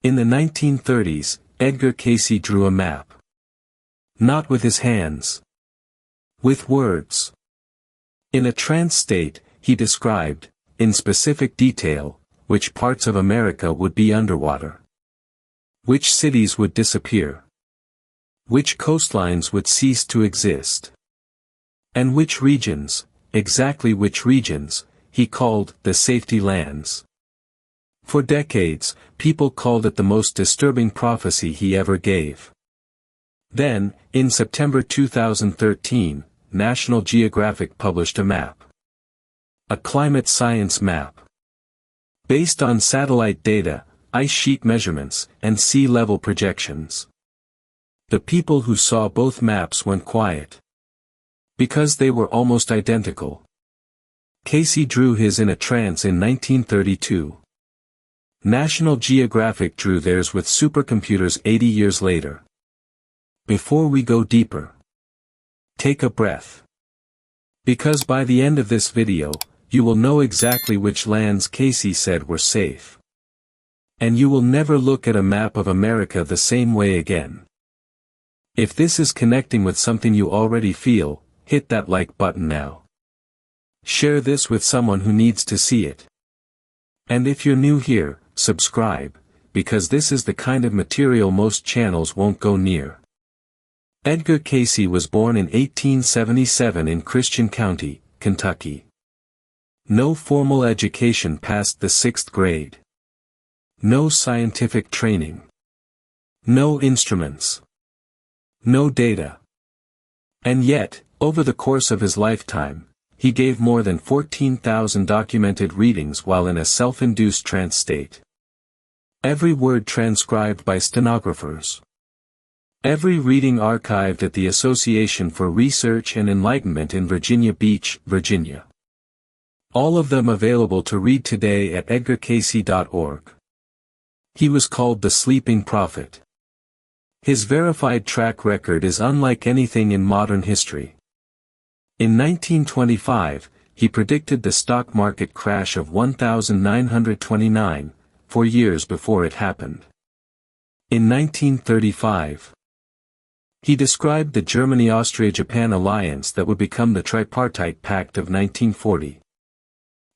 In the 1930s, Edgar Cayce drew a map. Not with his hands. With words. In a trance state, he described, in specific detail, which parts of America would be underwater. Which cities would disappear. Which coastlines would cease to exist. And which regions, exactly which regions, he called the safety lands. For decades, people called it the most disturbing prophecy he ever gave. Then, in September 2013, National Geographic published a map. A climate science map. Based on satellite data, ice sheet measurements, and sea level projections. The people who saw both maps went quiet. Because they were almost identical. Cayce drew his in a trance in 1932. National Geographic drew theirs with supercomputers 80 years later. Before we go deeper, take a breath. Because by the end of this video, you will know exactly which lands Cayce said were safe. And you will never look at a map of America the same way again. If this is connecting with something you already feel, hit that like button now. Share this with someone who needs to see it. And if you're new here, subscribe, because this is the kind of material most channels won't go near. Edgar Cayce was born in 1877 in Christian County, Kentucky. No formal education past the 6th grade. No scientific training. No instruments. No data. And yet, over the course of his lifetime, he gave more than 14,000 documented readings while in a self-induced trance state. Every word transcribed by stenographers. Every reading archived at the Association for Research and Enlightenment in Virginia Beach, Virginia. All of them available to read today at edgarcayce.org. He was called the Sleeping Prophet. His verified track record is unlike anything in modern history. In 1925, he predicted the stock market crash of 1929, 4 years before it happened. In 1935, he described the Germany-Austria-Japan alliance that would become the Tripartite Pact of 1940.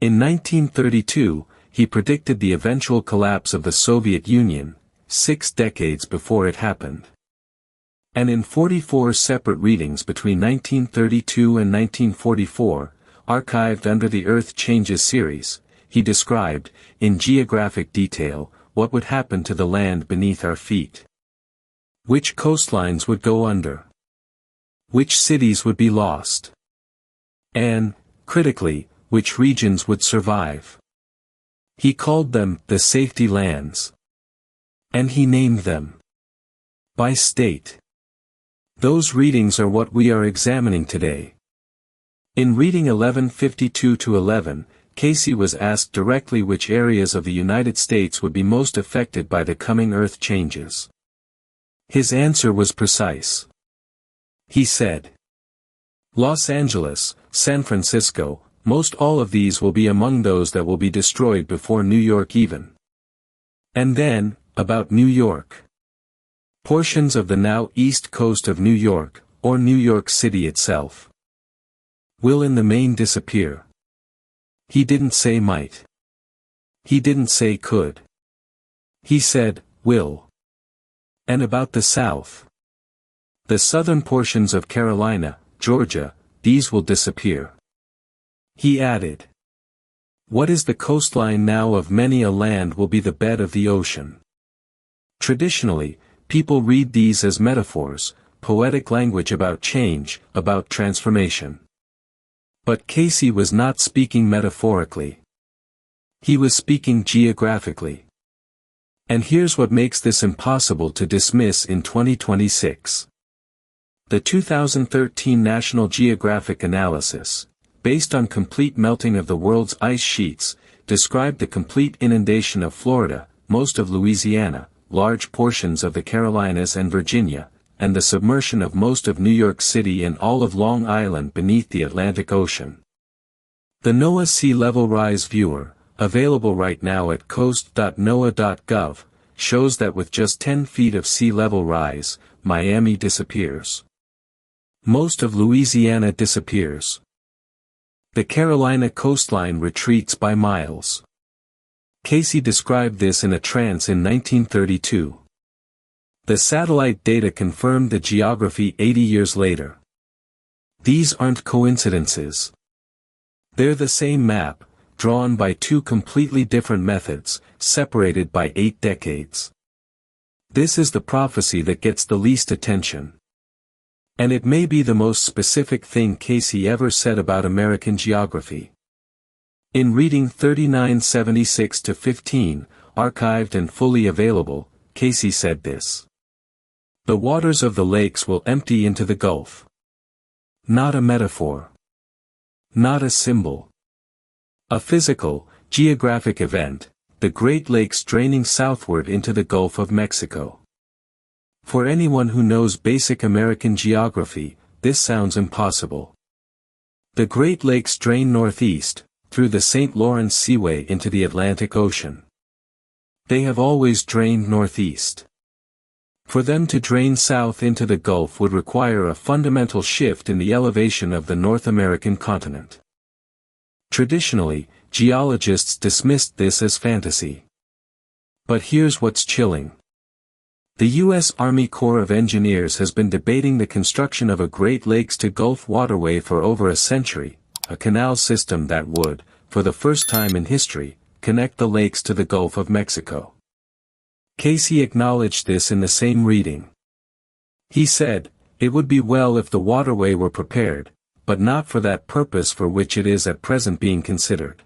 In 1932, he predicted the eventual collapse of the Soviet Union, 6 decades before it happened. And in 44 separate readings between 1932 and 1944, archived under the Earth Changes series, he described, in geographic detail, what would happen to the land beneath our feet. Which coastlines would go under. Which cities would be lost. And, critically, which regions would survive. He called them the safety lands. And he named them. By state. Those readings are what we are examining today. In reading 1152-11, Cayce was asked directly which areas of the United States would be most affected by the coming Earth changes. His answer was precise. He said, Los Angeles, San Francisco, most all of these will be among those that will be destroyed before New York even. And then, about New York. Portions of the now east coast of New York, or New York City itself, will in the main disappear. He didn't say might. He didn't say could. He said, will. And about the South. The southern portions of Carolina, Georgia, these will disappear. He added. What is the coastline now of many a land will be the bed of the ocean. Traditionally, people read these as metaphors, poetic language about change, about transformation. But Cayce was not speaking metaphorically. He was speaking geographically. And here's what makes this impossible to dismiss in 2026. The 2013 National Geographic analysis, based on complete melting of the world's ice sheets, described the complete inundation of Florida, most of Louisiana, large portions of the Carolinas and Virginia, and the submersion of most of New York City and all of Long Island beneath the Atlantic Ocean. The NOAA Sea Level Rise Viewer, available right now at coast.noaa.gov, shows that with just 10 feet of sea level rise, Miami disappears. Most of Louisiana disappears. The Carolina coastline retreats by miles. Cayce described this in a trance in 1932. The satellite data confirmed the geography 80 years later. These aren't coincidences. They're the same map, drawn by two completely different methods, separated by 8 decades. This is the prophecy that gets the least attention. And it may be the most specific thing Cayce ever said about American geography. In reading 3976-15, archived and fully available, Cayce said this. The waters of the lakes will empty into the Gulf. Not a metaphor. Not a symbol. A physical, geographic event, the Great Lakes draining southward into the Gulf of Mexico. For anyone who knows basic American geography, this sounds impossible. The Great Lakes drain northeast, through the St. Lawrence Seaway into the Atlantic Ocean. They have always drained northeast. For them to drain south into the Gulf would require a fundamental shift in the elevation of the North American continent. Traditionally, geologists dismissed this as fantasy. But here's what's chilling. The U.S. Army Corps of Engineers has been debating the construction of a Great Lakes to Gulf waterway for over a century, a canal system that would, for the first time in history, connect the lakes to the Gulf of Mexico. Cayce acknowledged this in the same reading. He said, "It would be well if the waterway were prepared, but not for that purpose for which it is at present being considered."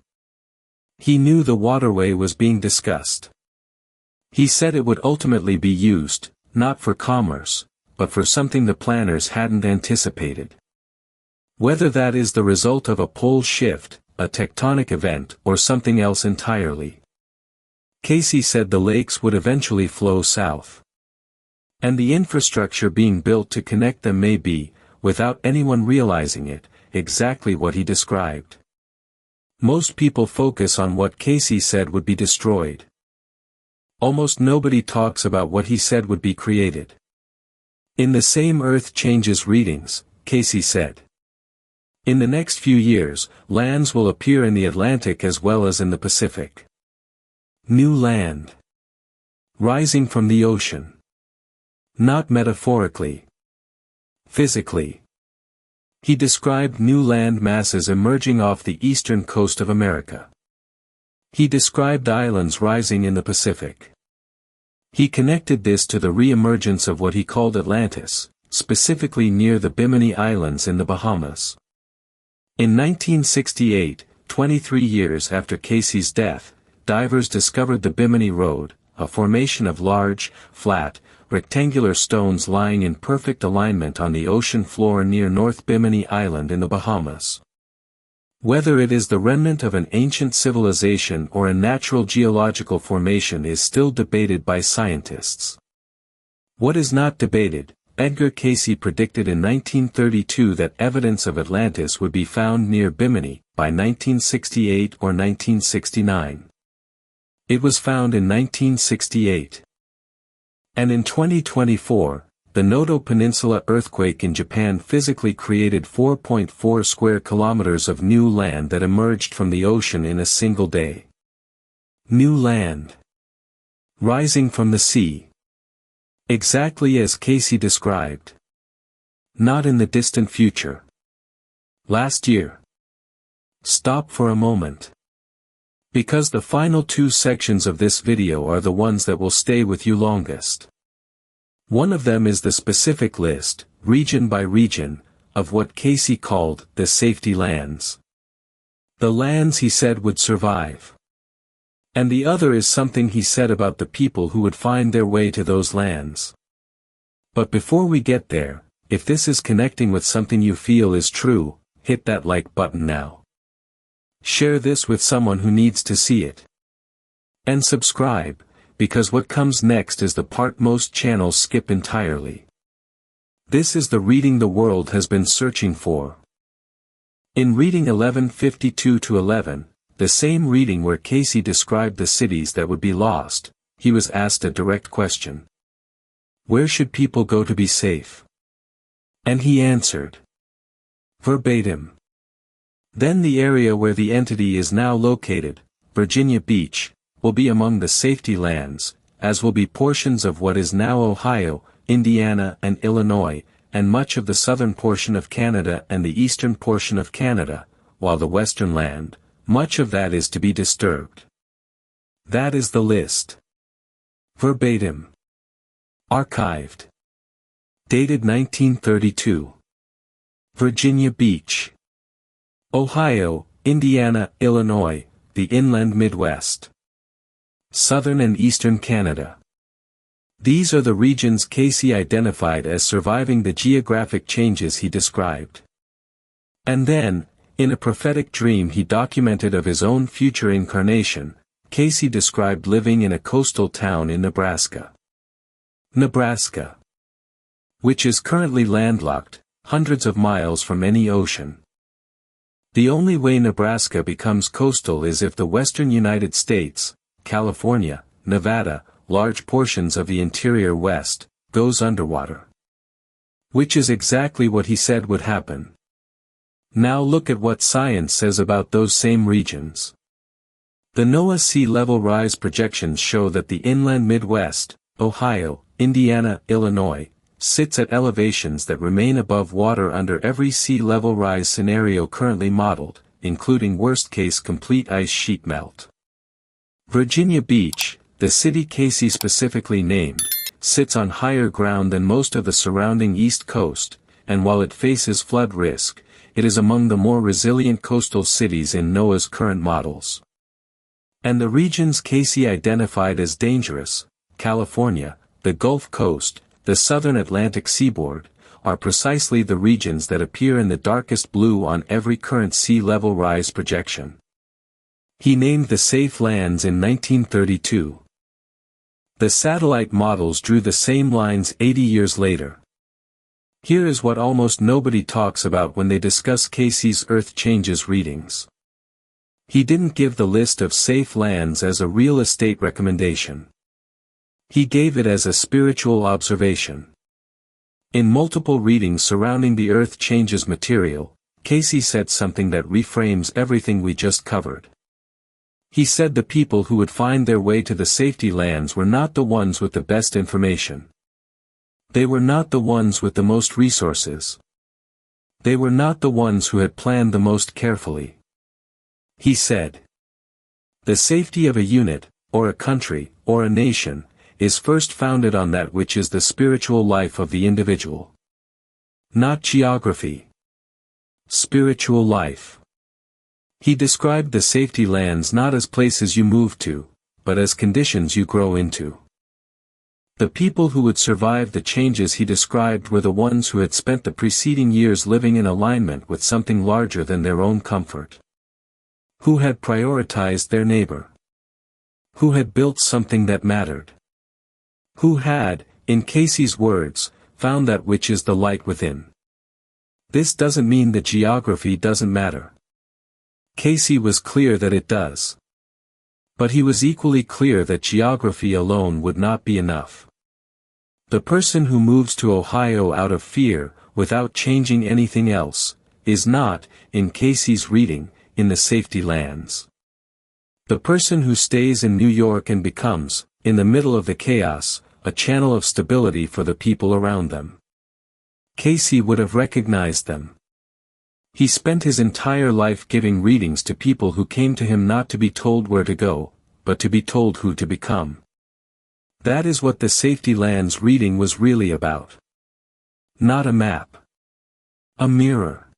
He knew the waterway was being discussed. He said it would ultimately be used, not for commerce, but for something the planners hadn't anticipated. Whether that is the result of a pole shift, a tectonic event, or something else entirely. Cayce said the lakes would eventually flow south. And the infrastructure being built to connect them may be, without anyone realizing it, exactly what he described. Most people focus on what Cayce said would be destroyed. Almost nobody talks about what he said would be created. In the same Earth Changes readings, Cayce said, "In the next few years, lands will appear in the Atlantic as well as in the Pacific. New land. Rising from the ocean. Not metaphorically. Physically." He described new land masses emerging off the eastern coast of America. He described islands rising in the Pacific. He connected this to the re-emergence of what he called Atlantis, specifically near the Bimini Islands in the Bahamas. In 1968, 23 years after Cayce's death, divers discovered the Bimini Road, a formation of large, flat, rectangular stones lying in perfect alignment on the ocean floor near North Bimini Island in the Bahamas. Whether it is the remnant of an ancient civilization or a natural geological formation is still debated by scientists. What is not debated, Edgar Cayce predicted in 1932 that evidence of Atlantis would be found near Bimini by 1968 or 1969. It was found in 1968. And in 2024, the Noto Peninsula earthquake in Japan physically created 4.4 square kilometers of new land that emerged from the ocean in a single day. New land. Rising from the sea. Exactly as Cayce described. Not in the distant future. Last year. Stop for a moment. Because the final 2 sections of this video are the ones that will stay with you longest. One of them is the specific list, region by region, of what Cayce called the safety lands. The lands he said would survive. And the other is something he said about the people who would find their way to those lands. But before we get there, if this is connecting with something you feel is true, hit that like button now. Share this with someone who needs to see it. And subscribe, because what comes next is the part most channels skip entirely. This is the reading the world has been searching for. In reading 1152-11, the same reading where Cayce described the cities that would be lost, he was asked a direct question. Where should people go to be safe? And he answered. Verbatim. Then the area where the entity is now located, Virginia Beach, will be among the safety lands, as will be portions of what is now Ohio, Indiana and Illinois, and much of the southern portion of Canada and the eastern portion of Canada, while the western land, much of that is to be disturbed. That is the list. Verbatim. Archived. Dated 1932. Virginia Beach. Ohio, Indiana, Illinois, the inland Midwest. Southern and eastern Canada. These are the regions Cayce identified as surviving the geographic changes he described. And then, in a prophetic dream he documented of his own future incarnation, Cayce described living in a coastal town in Nebraska. Nebraska. Which is currently landlocked, hundreds of miles from any ocean. The only way Nebraska becomes coastal is if the western United States, California, Nevada, large portions of the interior West, goes underwater. Which is exactly what he said would happen. Now look at what science says about those same regions. The NOAA sea level rise projections show that the inland Midwest, Ohio, Indiana, Illinois, sits at elevations that remain above water under every sea level rise scenario currently modeled, including worst-case complete ice sheet melt. Virginia Beach, the city Cayce specifically named, sits on higher ground than most of the surrounding East Coast, and while it faces flood risk, it is among the more resilient coastal cities in NOAA's current models. And the regions Cayce identified as dangerous, California, the Gulf Coast, the southern Atlantic seaboard, are precisely the regions that appear in the darkest blue on every current sea level rise projection. He named the safe lands in 1932. The satellite models drew the same lines 80 years later. Here is what almost nobody talks about when they discuss Cayce's Earth Changes readings. He didn't give the list of safe lands as a real estate recommendation. He gave it as a spiritual observation. In multiple readings surrounding the Earth Changes material, Cayce said something that reframes everything we just covered. He said the people who would find their way to the safety lands were not the ones with the best information. They were not the ones with the most resources. They were not the ones who had planned the most carefully. He said, the safety of a unit, or a country, or a nation, is first founded on that which is the spiritual life of the individual. Not geography. Spiritual life. He described the safety lands not as places you move to, but as conditions you grow into. The people who would survive the changes he described were the ones who had spent the preceding years living in alignment with something larger than their own comfort. Who had prioritized their neighbor. Who had built something that mattered. Who had, in Cayce's words, found that which is the light within. This doesn't mean that geography doesn't matter. Cayce was clear that it does. But he was equally clear that geography alone would not be enough. The person who moves to Ohio out of fear, without changing anything else, is not, in Cayce's reading, in the safety lands. The person who stays in New York and becomes, in the middle of the chaos, a channel of stability for the people around them. Cayce would have recognized them. He spent his entire life giving readings to people who came to him not to be told where to go, but to be told who to become. That is what the safety lands reading was really about. Not a map. A mirror.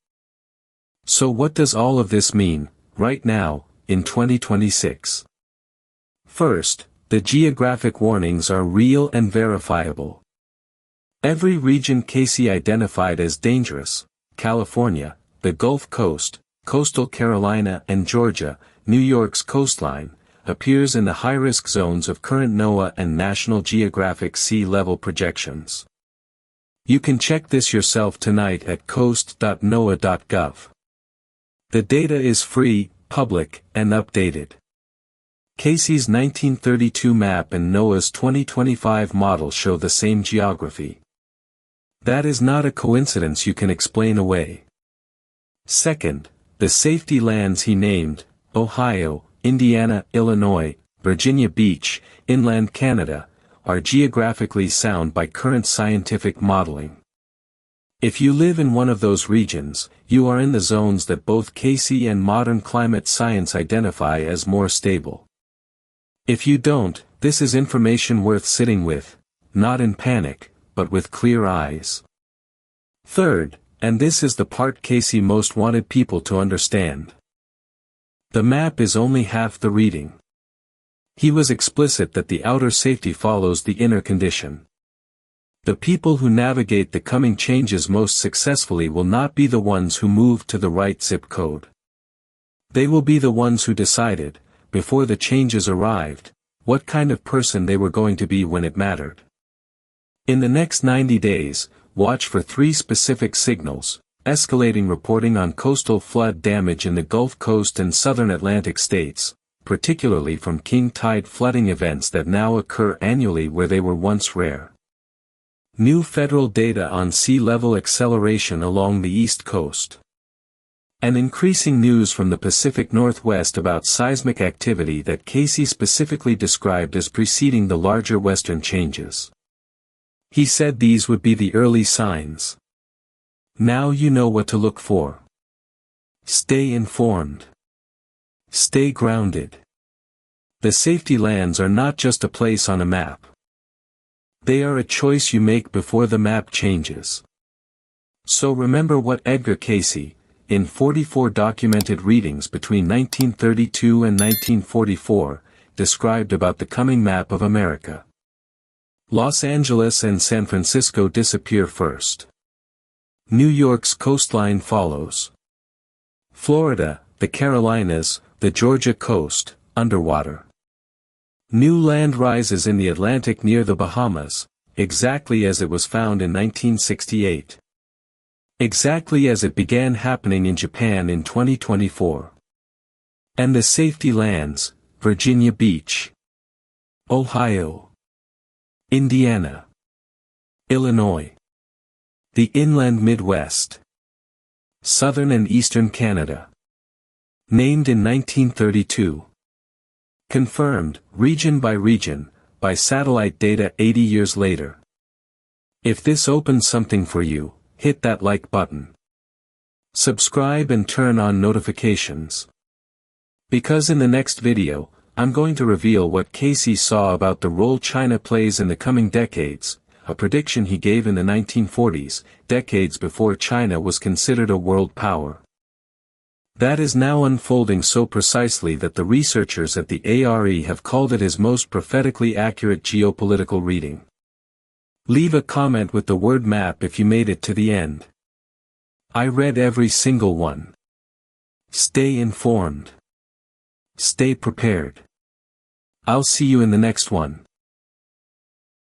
So what does all of this mean, right now, in 2026? First, the geographic warnings are real and verifiable. Every region Cayce identified as dangerous, California, the Gulf Coast, coastal Carolina and Georgia, New York's coastline, appears in the high-risk zones of current NOAA and National Geographic sea level projections. You can check this yourself tonight at coast.noaa.gov. The data is free, public, and updated. Cayce's 1932 map and NOAA's 2025 model show the same geography. That is not a coincidence you can explain away. Second, the safety lands he named, Ohio, Indiana, Illinois, Virginia Beach, inland Canada, are geographically sound by current scientific modeling. If you live in one of those regions, you are in the zones that both Cayce and modern climate science identify as more stable. If you don't, this is information worth sitting with, not in panic, but with clear eyes. Third, and this is the part Cayce most wanted people to understand. The map is only half the reading. He was explicit that the outer safety follows the inner condition. The people who navigate the coming changes most successfully will not be the ones who moved to the right zip code. They will be the ones who decided, before the changes arrived, what kind of person they were going to be when it mattered. In the next 90 days, watch for 3 specific signals: escalating reporting on coastal flood damage in the Gulf Coast and southern Atlantic states, particularly from king tide flooding events that now occur annually where they were once rare. New federal data on sea level acceleration along the East Coast. And increasing news from the Pacific Northwest about seismic activity that Cayce specifically described as preceding the larger western changes. He said these would be the early signs. Now you know what to look for. Stay informed. Stay grounded. The safety lands are not just a place on a map. They are a choice you make before the map changes. So remember what Edgar Cayce, in 44 documented readings between 1932 and 1944, described about the coming map of America. Los Angeles and San Francisco disappear first. New York's coastline follows. Florida, the Carolinas, the Georgia coast, underwater. New land rises in the Atlantic near the Bahamas, exactly as it was found in 1968. Exactly as it began happening in Japan in 2024. And the safety lands, Virginia Beach, Ohio, Indiana, Illinois, the inland Midwest, southern and eastern Canada. Named in 1932. Confirmed, region, by satellite data 80 years later. If this opens something for you, hit that like button. Subscribe and turn on notifications. Because in the next video, I'm going to reveal what Cayce saw about the role China plays in the coming decades, a prediction he gave in the 1940s, decades before China was considered a world power. That is now unfolding so precisely that the researchers at the ARE have called it his most prophetically accurate geopolitical reading. Leave a comment with the word map if you made it to the end. I read every single one. Stay informed. Stay prepared. I'll see you in the next one.